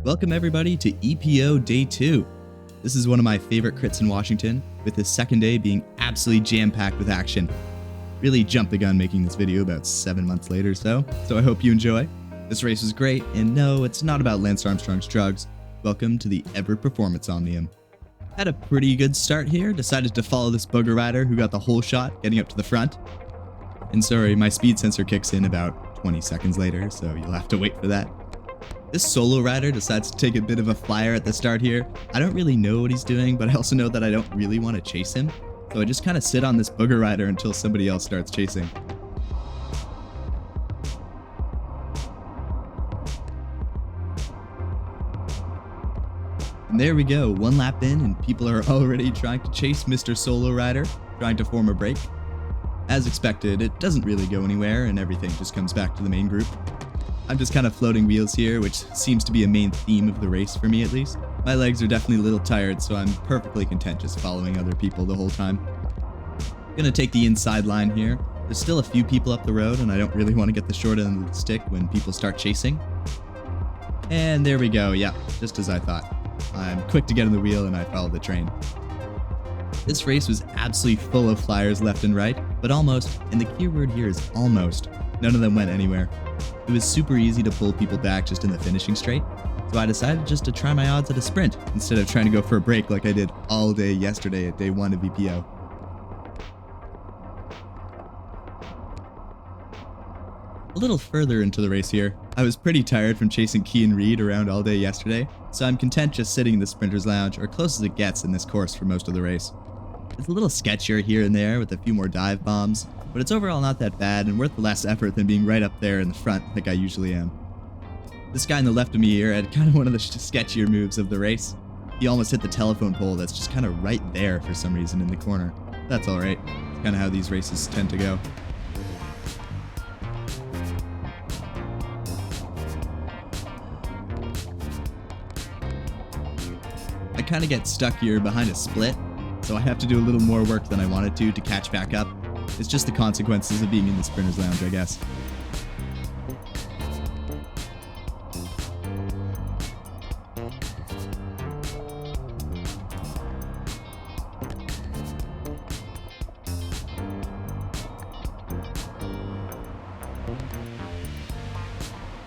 Welcome everybody to EPO Day 2. This is one of my favorite crits in Washington, with this second day being absolutely jam-packed with action. Really jumped the gun making this video about 7 months later so I hope you enjoy. This race was great, and no, it's not about Lance Armstrong's drugs. Welcome to the Everett Performance Omnium. Had a pretty good start here, decided to follow this booger rider who got the whole shot, getting up to the front. And sorry, my speed sensor kicks in about 20 seconds later, so you'll have to wait for that. This solo rider decides to take a bit of a flyer at the start here. I don't really know what he's doing, but I also know that I don't really want to chase him. So I just kind of sit on this booger rider until somebody else starts chasing. And there we go, one lap in and people are already trying to chase Mr. Solo Rider, trying to form a break. As expected, it doesn't really go anywhere and everything just comes back to the main group. I'm just kind of floating wheels here, which seems to be a main theme of the race for me at least. My legs are definitely a little tired, so I'm perfectly content just following other people the whole time. Gonna take the inside line here. There's still a few people up the road, and I don't really want to get the short end of the stick when people start chasing. And there we go, yeah, just as I thought. I'm quick to get in the wheel and I follow the train. This race was absolutely full of flyers left and right, but almost, and the key word here is almost, none of them went anywhere. It was super easy to pull people back just in the finishing straight, so I decided just to try my odds at a sprint instead of trying to go for a break like I did all day yesterday at day 1 of EPO. A little further into the race here, I was pretty tired from chasing Key and Reed around all day yesterday, so I'm content just sitting in the Sprinter's Lounge, or close as it gets in this course for most of the race. It's a little sketchier here and there with a few more dive bombs, but it's overall not that bad and worth the less effort than being right up there in the front like I usually am. This guy on the left of me here had kind of one of the sketchier moves of the race. He almost hit the telephone pole that's just kind of right there for some reason in the corner. That's alright, it's kind of how these races tend to go. I kind of get stuck here behind a split, so I have to do a little more work than I wanted to catch back up. It's just the consequences of being in the Sprinter's Lounge, I guess.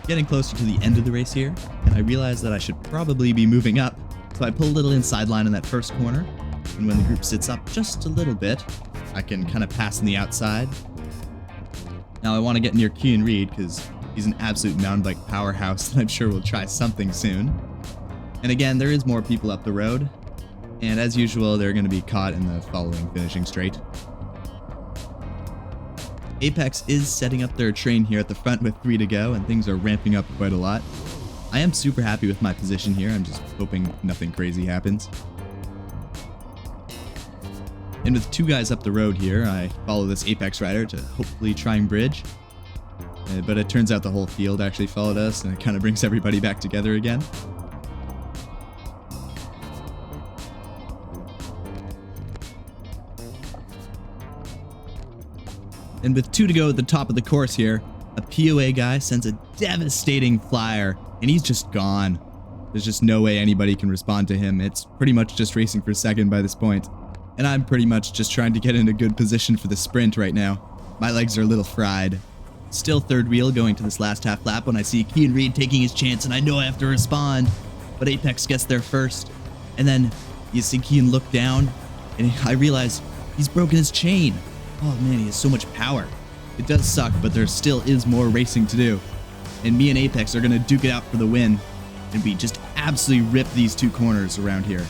Getting closer to the end of the race here, and I realize that I should probably be moving up, so I pull a little inside line in that first corner, and when the group sits up just a little bit, I can kind of pass on the outside. Now I want to get near Key and Reed because he's an absolute mountain bike powerhouse and I'm sure we'll try something soon. And again, there is more people up the road, and as usual, they're going to be caught in the following finishing straight. Apex is setting up their train here at the front with 3 to go, and things are ramping up quite a lot. I am super happy with my position here, I'm just hoping nothing crazy happens. And with 2 guys up the road here, I follow this Apex rider to hopefully try and bridge. But it turns out the whole field actually followed us, and it kind of brings everybody back together again. And with 2 to go at the top of the course here, a POA guy sends a devastating flyer, and he's just gone. There's just no way anybody can respond to him. It's pretty much just racing for second by this point. And I'm pretty much just trying to get in a good position for the sprint right now. My legs are a little fried. Still third wheel going to this last half lap when I see Key and Reed taking his chance and I know I have to respond. But Apex gets there first. And then you see Kean look down and I realize he's broken his chain. Oh man, he has so much power. It does suck, but there still is more racing to do. And me and Apex are going to duke it out for the win. And we just absolutely rip these 2 corners around here.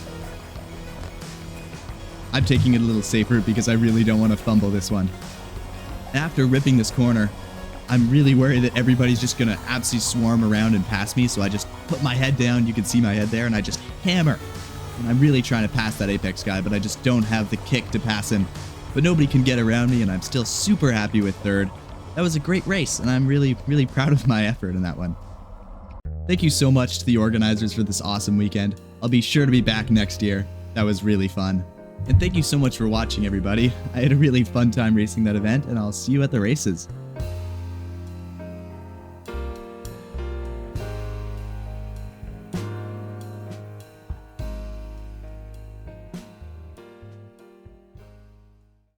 I'm taking it a little safer because I really don't want to fumble this one. After ripping this corner, I'm really worried that everybody's just going to absolutely swarm around and pass me, so I just put my head down, you can see my head there, and I just hammer. And I'm really trying to pass that Apex guy, but I just don't have the kick to pass him. But nobody can get around me, and I'm still super happy with third. That was a great race, and I'm really, really proud of my effort in that one. Thank you so much to the organizers for this awesome weekend. I'll be sure to be back next year. That was really fun. And thank you so much for watching, everybody. I had a really fun time racing that event, and I'll see you at the races.